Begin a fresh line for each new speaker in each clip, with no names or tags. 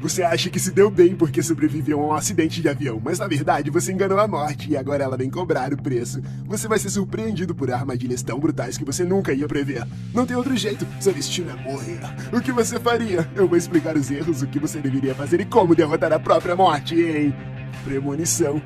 Você acha que se deu bem porque sobreviveu a um acidente de avião, mas na verdade você enganou a morte e agora ela vem cobrar o preço. Você vai ser surpreendido por armadilhas tão brutais que você nunca ia prever. Não tem outro jeito, seu destino é morrer. O que você faria? Eu vou explicar os erros, o que você deveria fazer e como derrotar a própria morte em Premonição.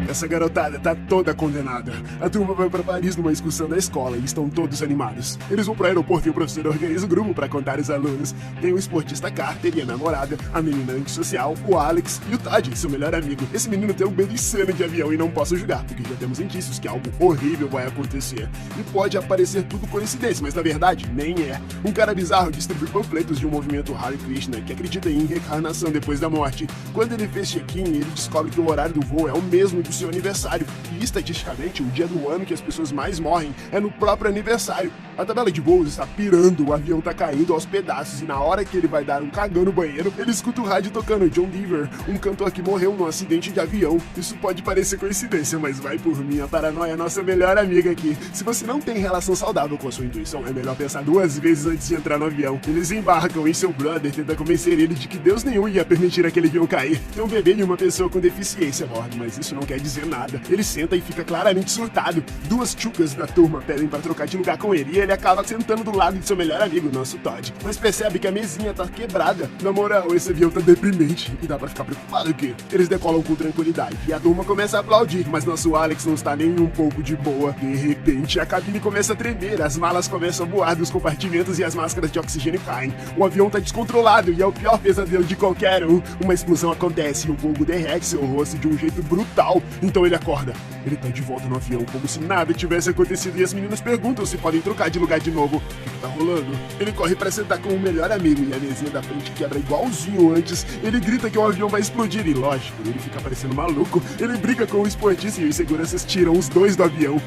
Essa garotada tá toda condenada. A turma vai pra Paris numa excursão da escola e estão todos animados. Eles vão pro aeroporto e o professor organiza o grupo pra contar os alunos. Tem o esportista Carter e a namorada, a menina antissocial, o Alex e o Todd, seu melhor amigo. Esse menino tem um medo insano de avião e não posso julgar, porque já temos indícios que algo horrível vai acontecer. E pode aparecer tudo coincidência, mas na verdade nem é. Um cara bizarro distribui panfletos de um movimento Hare Krishna que acredita em reencarnação depois da morte. Quando ele fez check-in, ele descobre que o horário do voo é o mesmo do seu aniversário, e estatisticamente o dia do ano que as pessoas mais morrem é no próprio aniversário. A tabela de voos está pirando, o avião tá caindo aos pedaços e na hora que ele vai dar um cagão no banheiro, ele escuta o rádio tocando John Denver, um cantor que morreu num acidente de avião. Isso pode parecer coincidência, mas vai por mim, a paranoia é nossa melhor amiga aqui. Se você não tem relação saudável com a sua intuição, é melhor pensar 2 vezes antes de entrar no avião. Eles embarcam e seu brother tenta convencer ele de que Deus nenhum ia permitir aquele avião cair. Tem um bebê e uma pessoa com deficiência a bordo, mas isso não quer dizer nada. Ele senta e fica claramente surtado. 2 chucas da turma pedem pra trocar de lugar com ele e ele acaba sentando do lado de seu melhor amigo, nosso Todd. Mas percebe que a mesinha tá quebrada. Na moral, esse avião tá deprimente e dá pra ficar preocupado aqui. Eles decolam com tranquilidade e a turma começa a aplaudir, mas nosso Alex não está nem um pouco de boa. De repente, a cabine começa a tremer, as malas começam a voar dos compartimentos e as máscaras de oxigênio caem. O avião tá descontrolado e é o pior pesadelo de qualquer um. Uma explosão acontece e o vulgo derrete seu rosto de um jeito brutal. Então ele acorda. Ele tá de volta no avião, como se nada tivesse acontecido, e as meninas perguntam se podem trocar de lugar de novo. O que tá rolando? Ele corre pra sentar com o melhor amigo e a mesinha da frente quebra igualzinho antes. Ele grita que o avião vai explodir e, lógico, ele fica parecendo maluco. Ele briga com o esportista e os seguranças tiram os 2 do avião.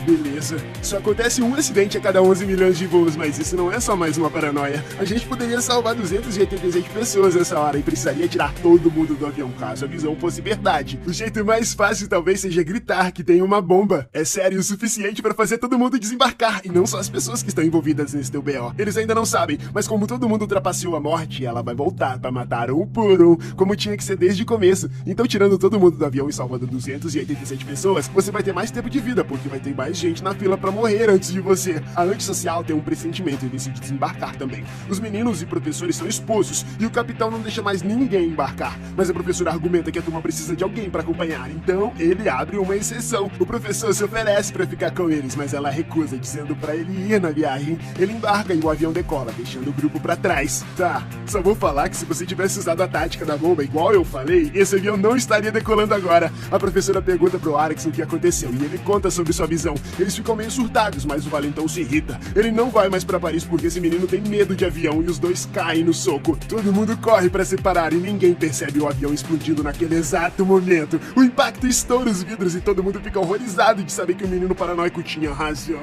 Beleza. Só acontece um acidente a cada 11 milhões de voos, mas isso não é só mais uma paranoia. A gente poderia salvar 287 pessoas nessa hora e precisaria tirar todo mundo do avião caso a visão fosse verdade. O jeito mais fácil talvez seja gritar que tem uma bomba. É sério o suficiente para fazer todo mundo desembarcar, e não só as pessoas que estão envolvidas nesse teu BO. Eles ainda não sabem, mas como todo mundo ultrapassou a morte, ela vai voltar para matar um por um, como tinha que ser desde o começo. Então, tirando todo mundo do avião e salvando 287 pessoas, você vai ter mais tempo de vida, porque vai ter mais gente na fila pra morrer antes de você. A antissocial tem um pressentimento e decide desembarcar também. Os meninos e professores são expulsos e o capitão não deixa mais ninguém embarcar, mas a professora argumenta que a turma precisa de alguém pra acompanhar, então ele abre uma exceção. O professor se oferece pra ficar com eles, mas ela recusa, dizendo pra ele ir na viagem. Ele embarca e o avião decola, deixando o grupo pra trás. Tá, só vou falar que se você tivesse usado a tática da bomba igual eu falei, esse avião não estaria decolando agora. A professora pergunta pro Alex o que aconteceu e ele conta sobre sua visão. Eles ficam meio surtados, mas o valentão se irrita. Ele não vai mais pra Paris porque esse menino tem medo de avião e os 2 caem no soco. Todo mundo corre pra separar e ninguém percebe o avião explodindo naquele exato momento. O impacto estoura os vidros e todo mundo fica horrorizado de saber que o menino paranoico tinha razão.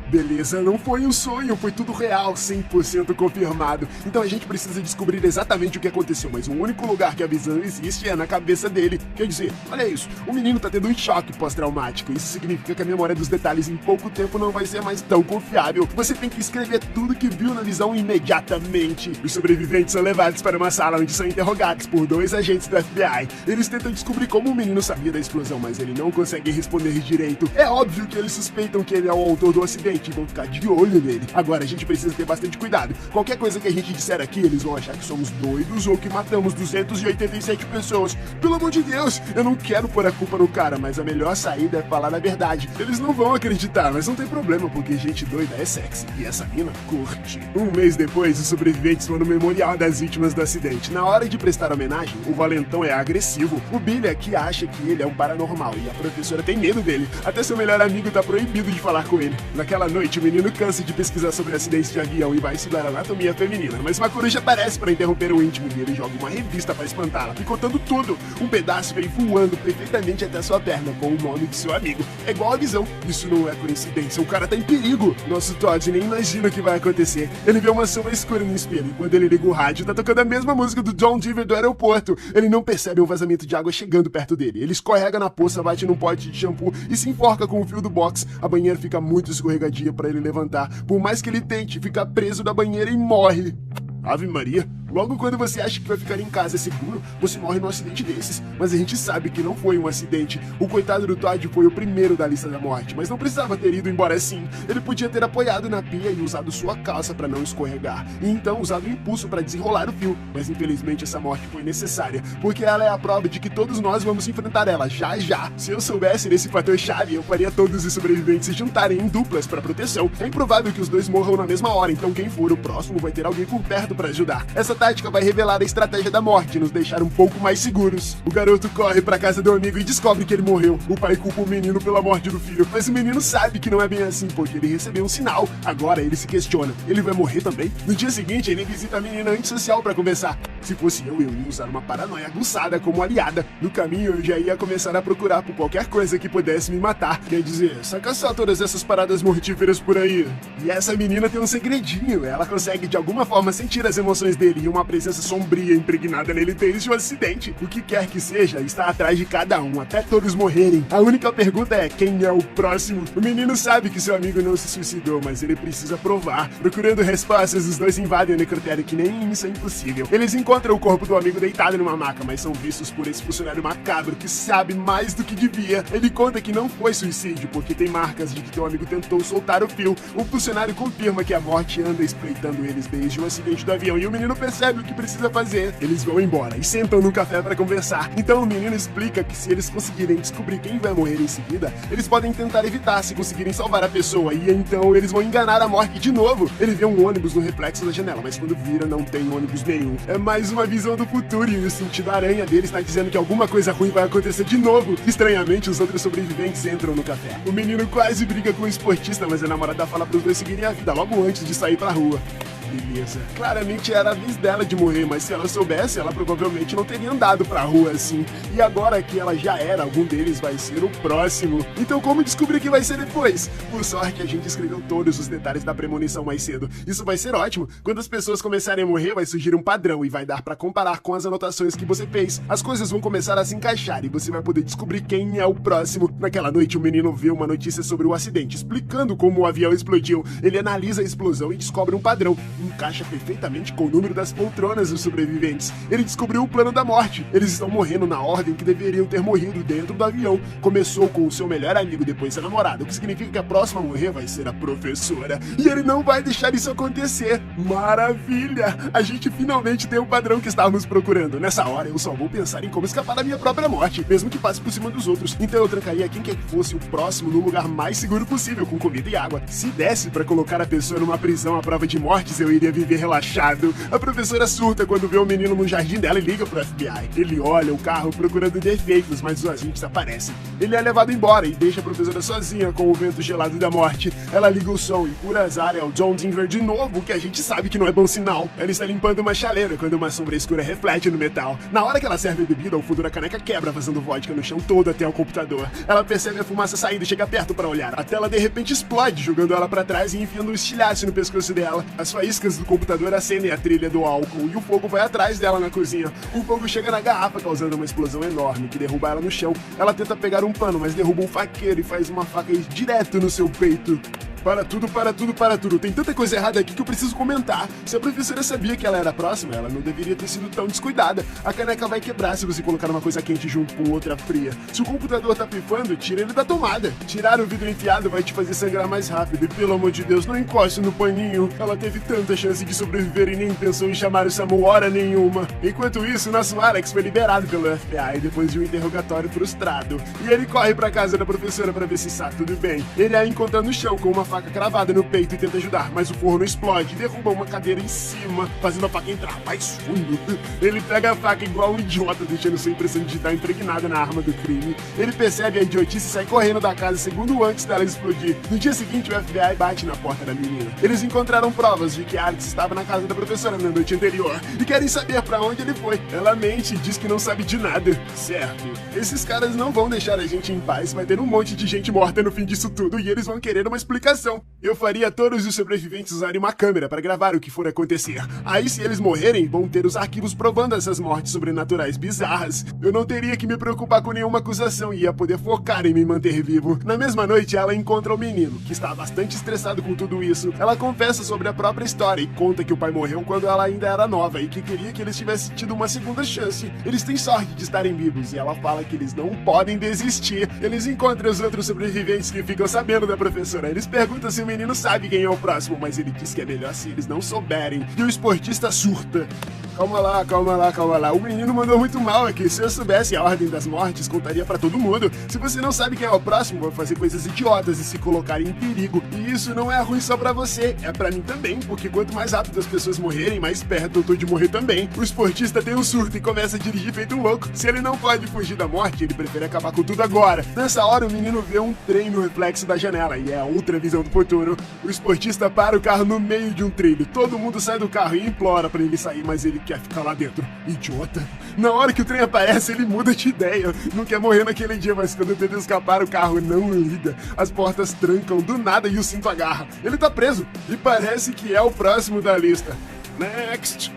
Beleza, não foi um sonho, foi tudo real, 100% confirmado. Então a gente precisa descobrir exatamente o que aconteceu, mas o único lugar que a visão existe é na cabeça dele. Quer dizer, olha isso, o menino tá tendo um choque pós-traumático. Isso significa que a memória dos detalhes em pouco tempo não vai ser mais tão confiável. Você tem que escrever tudo que viu na visão imediatamente. Os sobreviventes são levados para uma sala onde são interrogados por 2 agentes do FBI. Eles tentam descobrir como o menino sabia da explosão, mas ele não consegue responder direito. É óbvio que eles suspeitam que ele é o autor do acidente e vão ficar de olho nele. Agora a gente precisa ter bastante cuidado. Qualquer coisa que a gente disser aqui, eles vão achar que somos doidos ou que matamos 287 pessoas. Pelo amor de Deus, eu não quero pôr a culpa no cara, mas a melhor saída é falar a verdade. Eles não vão acreditar, mas não tem problema, porque gente doida é sexy e essa mina curte. Um mês depois, os sobreviventes vão no memorial das vítimas do acidente. Na hora de prestar homenagem, o valentão é agressivo. O Billy aqui acha que ele é um paranormal e a professora tem medo dele. Até seu melhor amigo tá proibido de falar com ele. Naquela noite, o menino cansa de pesquisar sobre acidentes de avião e vai estudar anatomia feminina, mas uma coruja aparece para interromper o íntimo e ele joga uma revista para espantá-la, picotando tudo. Um pedaço vem voando perfeitamente até sua perna com o nome de seu amigo. É igual a visão. Isso não é coincidência, o cara tá em perigo. Nosso Todd nem imagina o que vai acontecer. Ele vê uma sombra escura no espelho e quando ele liga o rádio, tá tocando a mesma música do John Denver do aeroporto. Ele não percebe um vazamento de água chegando perto dele. Ele escorrega na poça, bate num pote de shampoo e se enforca com o fio do box. A banheira fica muito escorregadia dia pra ele levantar. Por mais que ele tente, fica preso na banheira e morre. Ave Maria, logo quando você acha que vai ficar em casa seguro, você morre num acidente desses. Mas a gente sabe que não foi um acidente. O coitado do Todd foi o primeiro da lista da morte, mas não precisava ter ido embora assim. Ele podia ter apoiado na pia e usado sua calça para não escorregar, e então usado o impulso para desenrolar o fio. Mas infelizmente essa morte foi necessária, porque ela é a prova de que todos nós vamos enfrentar ela já já. Se eu soubesse desse fator chave, eu faria todos os sobreviventes se juntarem em duplas para proteção. É improvável que os dois morram na mesma hora, então quem for o próximo vai ter alguém por perto para ajudar. Essa tática vai revelar a estratégia da morte e nos deixar um pouco mais seguros. O garoto corre para casa do amigo e descobre que ele morreu. O pai culpa o menino pela morte do filho, mas o menino sabe que não é bem assim, porque ele recebeu um sinal. Agora ele se questiona, ele vai morrer também? No dia seguinte, ele visita a menina antissocial para conversar. Se fosse eu ia usar uma paranoia aguçada como aliada. No caminho, eu já ia começar a procurar por qualquer coisa que pudesse me matar. Quer dizer, saca só todas essas paradas mortíferas por aí. E essa menina tem um segredinho. Ela consegue de alguma forma sentir as emoções dele e uma presença sombria impregnada nele desde o acidente. O que quer que seja, está atrás de cada um, até todos morrerem. A única pergunta é, quem é o próximo? O menino sabe que seu amigo não se suicidou, mas ele precisa provar. Procurando respostas, os dois invadem o necrotério, que nem isso é impossível. Eles encontram o corpo do amigo deitado numa maca, mas são vistos por esse funcionário macabro que sabe mais do que devia. Ele conta que não foi suicídio, porque tem marcas de que teu amigo tentou soltar o fio. O funcionário confirma que a morte anda espreitando eles desde o acidente do avião, e o menino percebe o que precisa fazer. Eles vão embora e sentam num café para conversar. Então o menino explica que se eles conseguirem descobrir quem vai morrer em seguida, eles podem tentar evitar se conseguirem salvar a pessoa, e então eles vão enganar a morte de novo. Ele vê um ônibus no reflexo da janela, mas quando vira não tem ônibus nenhum. É mais uma visão do futuro, e o sentido aranha dele está dizendo que alguma coisa ruim vai acontecer de novo. Estranhamente, os outros sobreviventes entram no café. O menino quase briga com o esportista, mas a namorada fala para os dois seguirem a vida logo antes de sair pra rua. Beleza. Claramente era a vez dela de morrer, mas se ela soubesse, ela provavelmente não teria andado pra rua assim. E agora que ela já era, algum deles vai ser o próximo. Então como descobrir que vai ser depois? Por sorte, a gente escreveu todos os detalhes da premonição mais cedo. Isso vai ser ótimo. Quando as pessoas começarem a morrer, vai surgir um padrão e vai dar pra comparar com as anotações que você fez. As coisas vão começar a se encaixar e você vai poder descobrir quem é o próximo. Naquela noite, o menino vê uma notícia sobre o acidente, explicando como o avião explodiu. Ele analisa a explosão e descobre um padrão. Encaixa perfeitamente com o número das poltronas dos sobreviventes. Ele descobriu o plano da morte. Eles estão morrendo na ordem que deveriam ter morrido dentro do avião. Começou com o seu melhor amigo, depois seu namorado, o que significa que a próxima a morrer vai ser a professora. E ele não vai deixar isso acontecer. Maravilha! A gente finalmente tem o padrão que estávamos procurando. Nessa hora, eu só vou pensar em como escapar da minha própria morte, mesmo que passe por cima dos outros. Então eu trancaria quem quer que fosse o próximo no lugar mais seguro possível, com comida e água. Se desse pra colocar a pessoa numa prisão à prova de mortes, eu iria viver relaxado. A professora surta quando vê o menino no jardim dela e liga pro FBI. Ele olha o carro procurando defeitos, mas os agentes aparecem. Ele é levado embora e deixa a professora sozinha com o vento gelado da morte. Ela liga o som e, por azar, é o John Denver de novo, que a gente sabe que não é bom sinal. Ela está limpando uma chaleira quando uma sombra escura reflete no metal. Na hora que ela serve a bebida, o fundo da caneca quebra, vazando vodka no chão todo até o computador. Ela percebe a fumaça saindo e chega perto para olhar. A tela de repente explode, jogando ela para trás e enfiando um estilhaço no pescoço dela. As faíscas do computador acendem a trilha do álcool e o fogo vai atrás dela na cozinha. O fogo chega na garrafa, causando uma explosão enorme que derruba ela no chão. Ela tenta pegar um pano, mas derruba um faqueiro e faz uma faca direto no seu peito. Para tudo, para tudo, para tudo. Tem tanta coisa errada aqui que eu preciso comentar. Se a professora sabia que ela era próxima, ela não deveria ter sido tão descuidada. A caneca vai quebrar se você colocar uma coisa quente junto com outra fria. Se o computador tá pifando, tira ele da tomada. Tirar o vidro enfiado vai te fazer sangrar mais rápido. E pelo amor de Deus, não encoste no paninho. Ela teve tanta chance de sobreviver e nem pensou em chamar o SAMU hora nenhuma. Enquanto isso, nosso Alex foi liberado pelo FBI depois de um interrogatório frustrado. E ele corre pra casa da professora pra ver se está tudo bem. Ele a encontra no chão com uma faca cravada no peito e tenta ajudar, mas o forno explode e derruba uma cadeira em cima, fazendo a faca entrar mais fundo. Ele pega a faca igual um idiota, deixando sua impressão digital impregnada na arma do crime. Ele percebe a idiotice e sai correndo da casa segundo antes dela explodir. No dia seguinte, o FBI bate na porta da menina. Eles encontraram provas de que Alex estava na casa da professora na noite anterior e querem saber pra onde ele foi. Ela mente e diz que não sabe de nada. Certo. Esses caras não vão deixar a gente em paz, vai ter um monte de gente morta no fim disso tudo e eles vão querer uma explicação. Eu faria todos os sobreviventes usarem uma câmera para gravar o que for acontecer. Aí, se eles morrerem, vão ter os arquivos provando essas mortes sobrenaturais bizarras. Eu não teria que me preocupar com nenhuma acusação e ia poder focar em me manter vivo. Na mesma noite, ela encontra o menino, que está bastante estressado com tudo isso. Ela confessa sobre a própria história e conta que o pai morreu quando ela ainda era nova e que queria que eles tivessem tido uma segunda chance. Eles têm sorte de estarem vivos e ela fala que eles não podem desistir. Eles encontram os outros sobreviventes que ficam sabendo da professora. Eles perguntam se o menino sabe quem é o próximo, mas ele diz que é melhor se eles não souberem. E o esportista surta. Calma lá, calma lá, calma lá. O menino mandou muito mal aqui. Se eu soubesse a ordem das mortes, contaria pra todo mundo. Se você não sabe quem é o próximo, vai fazer coisas idiotas e se colocar em perigo. E isso não é ruim só pra você, é pra mim também, porque quanto mais rápido as pessoas morrerem, mais perto eu tô de morrer também. O esportista tem um surto e começa a dirigir feito um louco. Se ele não pode fugir da morte, ele prefere acabar com tudo agora. Nessa hora, o menino vê um trem no reflexo da janela, e é a outra visão do futuro. O esportista para o carro no meio de um trilho. Todo mundo sai do carro e implora pra ele sair, mas ele quer ficar lá dentro. Idiota. Na hora que o trem aparece, ele muda de ideia. Não quer morrer naquele dia, mas quando tenta escapar, o carro não liga. As portas trancam do nada e o cinto agarra. Ele tá preso e parece que é o próximo da lista. Next!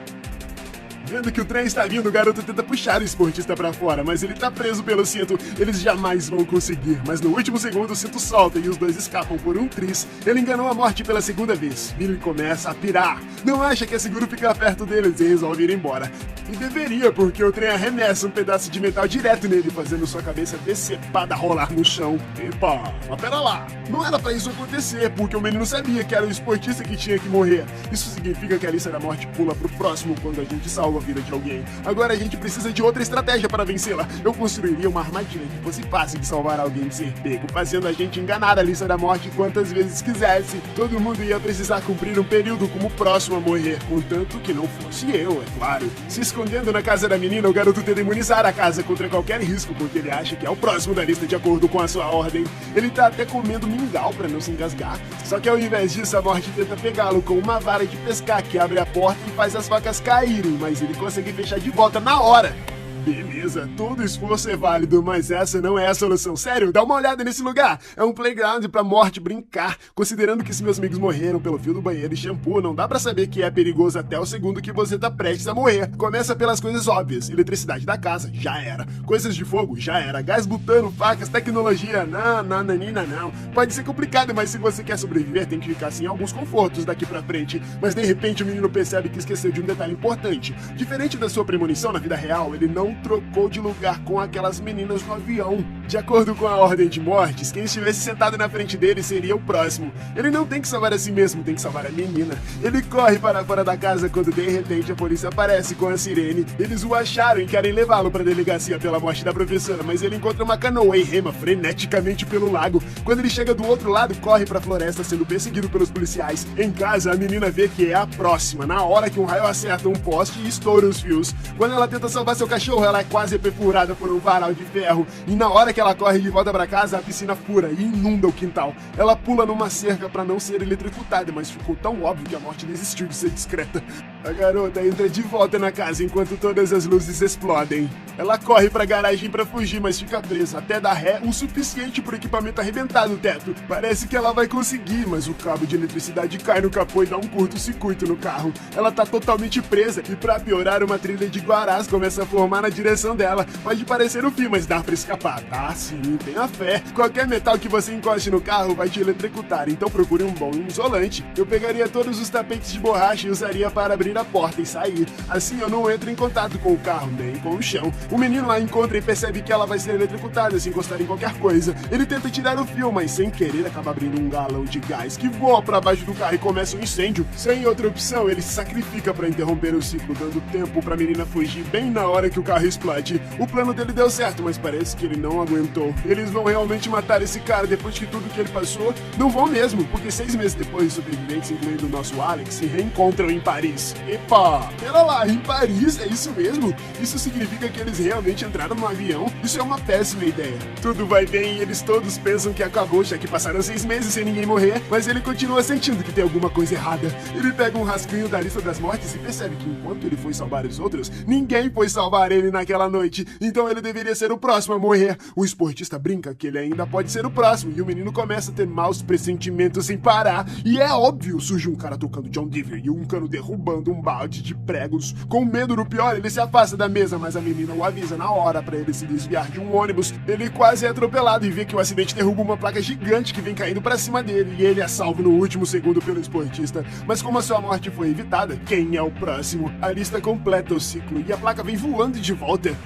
Vendo que o trem está vindo, o garoto tenta puxar o esportista pra fora, mas ele tá preso pelo cinto. Eles jamais vão conseguir, mas no último segundo o cinto solta e os dois escapam por um triz. Ele enganou a morte pela segunda vez. Billy começa a pirar. Não acha que é seguro ficar perto deles e resolve ir embora. E deveria, porque o trem arremessa um pedaço de metal direto nele, fazendo sua cabeça decepada rolar no chão. Epa, mas pera lá. Não era pra isso acontecer, porque o menino sabia que era o esportista que tinha que morrer. Isso significa que a lista da morte pula pro próximo quando a gente salva a vida de alguém. Agora a gente precisa de outra estratégia para vencê-la. Eu construiria uma armadilha que fosse fácil de salvar alguém de ser pego, fazendo a gente enganar a lista da morte quantas vezes quisesse. Todo mundo ia precisar cumprir um período como o próximo a morrer, contanto que não fosse eu, é claro. Se escondendo na casa da menina, o garoto tenta imunizar a casa contra qualquer risco, porque ele acha que é o próximo da lista de acordo com a sua ordem. Ele tá até comendo mingau para não se engasgar. Só que ao invés disso, a morte tenta pegá-lo com uma vara de pescar que abre a porta e faz as facas caírem, mas ele consegue fechar de volta na hora. Beleza, todo esforço é válido, mas essa não é a solução. Sério, dá uma olhada nesse lugar. É um playground pra morte brincar. Considerando que se meus amigos morreram pelo fio do banheiro e shampoo, não dá pra saber que é perigoso até o segundo que você tá prestes a morrer. Começa pelas coisas óbvias. Eletricidade da casa, já era. Coisas de fogo, já era. Gás butano, facas, tecnologia, não. Pode ser complicado, mas se você quer sobreviver, tem que ficar assim alguns confortos daqui pra frente. Mas de repente o menino percebe que esqueceu de um detalhe importante. Diferente da sua premonição na vida real, ele não trocou de lugar com aquelas meninas no avião. De acordo com a ordem de mortes, quem estivesse sentado na frente dele seria o próximo. Ele não tem que salvar a si mesmo, tem que salvar a menina. Ele corre para fora da casa quando de repente a polícia aparece com a sirene. Eles o acharam e querem levá-lo para a delegacia pela morte da professora, mas ele encontra uma canoa e rema freneticamente pelo lago. Quando ele chega do outro lado, corre para a floresta sendo perseguido pelos policiais. Em casa, a menina vê que é a próxima, na hora que um raio acerta um poste e estoura os fios. Quando ela tenta salvar seu cachorro, ela é quase perfurada por um varal de ferro. E na hora que ela corre de volta pra casa, a piscina fura e inunda o quintal. Ela pula numa cerca pra não ser eletrocutada, mas ficou tão óbvio que a morte desistiu de ser discreta. A garota entra de volta na casa enquanto todas as luzes explodem. Ela corre pra garagem pra fugir, mas fica presa até dar ré o suficiente pro equipamento arrebentar no teto. Parece que ela vai conseguir, mas o cabo de eletricidade cai no capô e dá um curto-circuito no carro. Ela tá totalmente presa e pra piorar, uma trilha de guarás começa a formar na direção dela. Pode parecer um fim, mas dá pra escapar. Ah, sim, tenha fé. Qualquer metal que você encoste no carro vai te eletrocutar, então procure um bom isolante. Eu pegaria todos os tapetes de borracha e usaria para abrir a porta e sair. Assim eu não entro em contato com o carro, nem com o chão. O menino lá encontra e percebe que ela vai ser eletrocutada se encostar em qualquer coisa. Ele tenta tirar o fio, mas sem querer acaba abrindo um galão de gás que voa para baixo do carro e começa um incêndio. Sem outra opção, ele se sacrifica para interromper o ciclo, dando tempo para a menina fugir bem na hora que o carro explode. O plano dele deu certo, mas parece que ele não aguentou. Eles vão realmente matar esse cara depois de tudo que ele passou? Não vão mesmo, porque 6 meses depois, os sobreviventes, incluindo o nosso Alex, se reencontram em Paris. Epa, pera lá, em Paris, é isso mesmo? Isso significa que eles realmente entraram no avião? Isso é uma péssima ideia. Tudo vai bem e eles todos pensam que acabou, já que passaram 6 meses sem ninguém morrer, mas ele continua sentindo que tem alguma coisa errada. Ele pega um rascunho da lista das mortes e percebe que enquanto ele foi salvar os outros, ninguém foi salvar ele naquela noite, então ele deveria ser o próximo a morrer. O esportista brinca que ele ainda pode ser o próximo e o menino começa a ter maus pressentimentos sem parar. E é óbvio, surge um cara tocando John Denver e um cano derrubando um balde de pregos. Com medo do pior, ele se afasta da mesa, mas a menina o avisa na hora pra ele se desviar de um ônibus. Ele quase é atropelado e vê que o acidente derruba uma placa gigante que vem caindo pra cima dele, e ele é salvo no último segundo pelo esportista. Mas como a sua morte foi evitada, quem é o próximo? A lista completa o ciclo e a placa vem voando de volta.